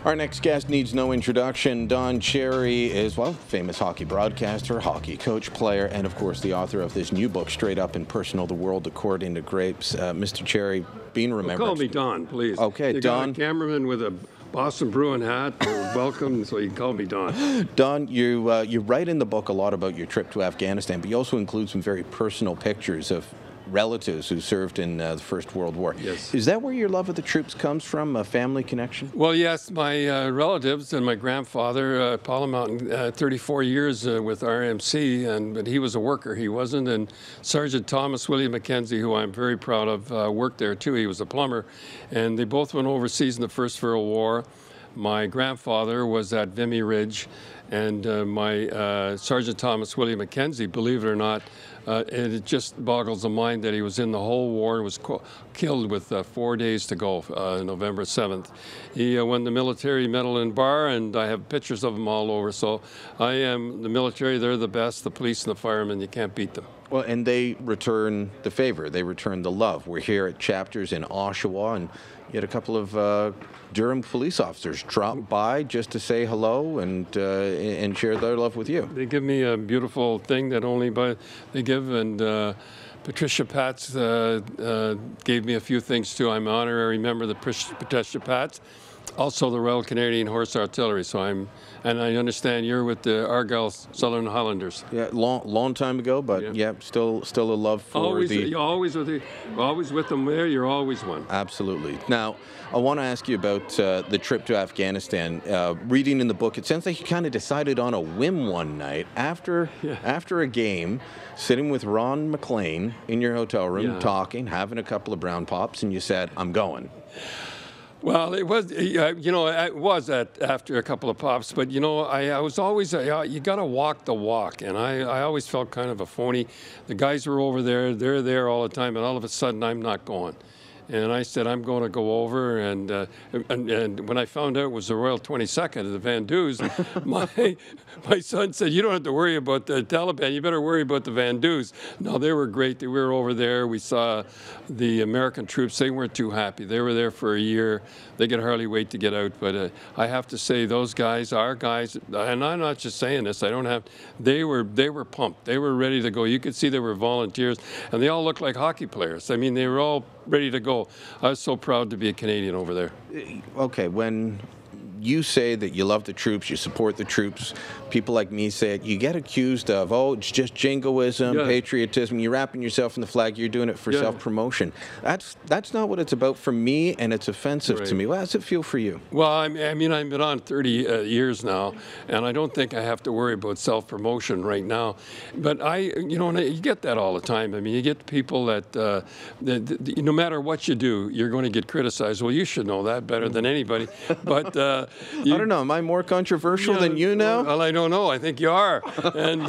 Our next guest needs no introduction. Don Cherry is, well, famous hockey broadcaster, hockey coach, player, and of course the author of this new book, Straight Up and Personal, The World According to Grapes. Mr. Cherry, being remembered. Call me Don, please. Okay, you Don. Got a cameraman with a Boston Bruin hat. Welcome, so you can call me Don. Don, you write in the book a lot about your trip to Afghanistan, but you also include some very personal pictures of relatives who served in the First World War. Yes. Is that where your love of the troops comes from, a family connection? Well, yes, my relatives and my grandfather, Paula Mountain, 34 years with RMC, but he was a worker, he wasn't. And Sergeant Thomas William Mackenzie, who I'm very proud of, worked there too. He was a plumber. And they both went overseas in the First World War. My grandfather was at Vimy Ridge, and my Sergeant Thomas William Mackenzie, believe it or not, it just boggles the mind that he was in the whole war and was killed with 4 days to go, November 7th. He won the Military Medal in Bar, and I have pictures of him all over. So I am the military, they're the best, the police and the firemen, you can't beat them. Well, and they return the favor, they return the love. We're here at Chapters in Oshawa, and you had a couple of Durham police officers drop by just to say hello and share their love with you. They give me a beautiful thing that only they give, and Patricia Patz gave me a few things too. I'm an honorary member of the Patricia Patz, also the Royal Canadian Horse Artillery. So and I understand you're with the Argyll Southern Highlanders. Yeah, long time ago, but yeah, still a love for You're always with them there. You're always one. Absolutely. Now, I want to ask you about the trip to Afghanistan. Reading in the book, it sounds like you kind of decided on a whim one night after a game, sitting with Ron McLean in your hotel room, talking, having a couple of brown pops, and you said, "I'm going." Well, it was, it was after a couple of pops, but, I was always, you got to walk the walk, and I always felt kind of a phony. The guys were over there, they're there all the time, and all of a sudden I'm not going. And I said, I'm going to go over, and when I found out it was the Royal 22nd of the Van Duys, my son said, you don't have to worry about the Taliban, you better worry about the Van Duys. No, they were great. We were over there. We saw the American troops. They weren't too happy. They were there for a year. They could hardly wait to get out. But I have to say, those guys, our guys, and I'm not just saying this, they were pumped. They were ready to go. You could see they were volunteers, and they all looked like hockey players. I mean, they were all ready to go. I was so proud to be a Canadian over there. Okay, when you say that you love the troops, you support the troops, people like me say it, you get accused of, it's just jingoism, patriotism, you're wrapping yourself in the flag, you're doing it for self-promotion. That's not what it's about for me, and it's offensive to me. How does it feel for you? Well, I mean, I've been on 30 years now, and I don't think I have to worry about self-promotion right now. But you get that all the time. I mean, you get people that no matter what you do, you're going to get criticized. Well, you should know that better than anybody. But I don't know. Am I more controversial than you now? Well, I don't know. I think you are. And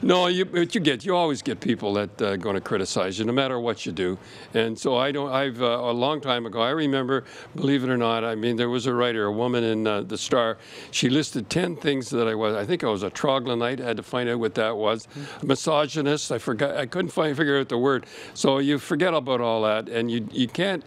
no, you always get people that are going to criticize you, no matter what you do. And so a long time ago, I remember, believe it or not, I mean, there was a writer, a woman in the Star. She listed 10 things that I was. I think I was a troglodyte. I had to find out what that was. Misogynist. I forgot. I couldn't figure out the word. So you forget about all that, and you can't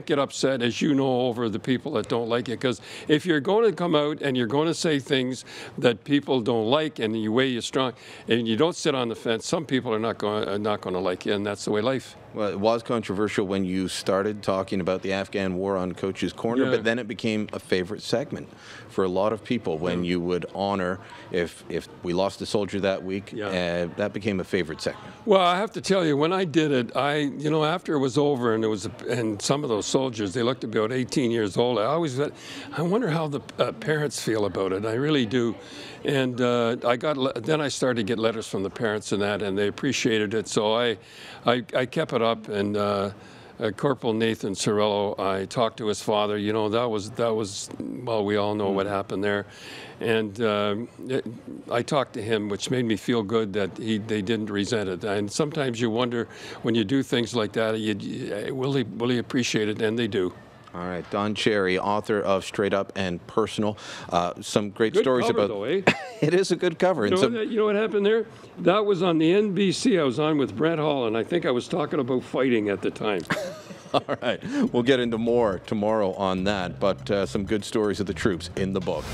get upset, as you know, over the people that don't like you. Because if you're going to come out and you're going to say things that people don't like, and you weigh you strong, and you don't sit on the fence, some people are not going to like you, and that's the way life. Well, it was controversial when you started talking about the Afghan war on Coach's Corner, but then it became a favorite segment for a lot of people when you would honor if we lost a soldier that week. That became a favorite segment. Well, I have to tell you, when I did it, after it was over and some of those soldiers, they looked about 18 years old. I wonder how the parents feel about it. I really do. And then I started to get letters from the parents and they appreciated it. So I kept it up, and Corporal Nathan Sorello, I talked to his father. That was well, we all know what happened there, and I talked to him, which made me feel good that they didn't resent it. And sometimes you wonder, when you do things like that, will he appreciate it? And they do. All right, Don Cherry, author of Straight Up and Personal. Some great good stories cover, about. Though, eh? It is a good cover. You know what happened there? That was on the NBC. I was on with Brett Hall, and I think I was talking about fighting at the time. All right. We'll get into more tomorrow on that, but some good stories of the troops in the book.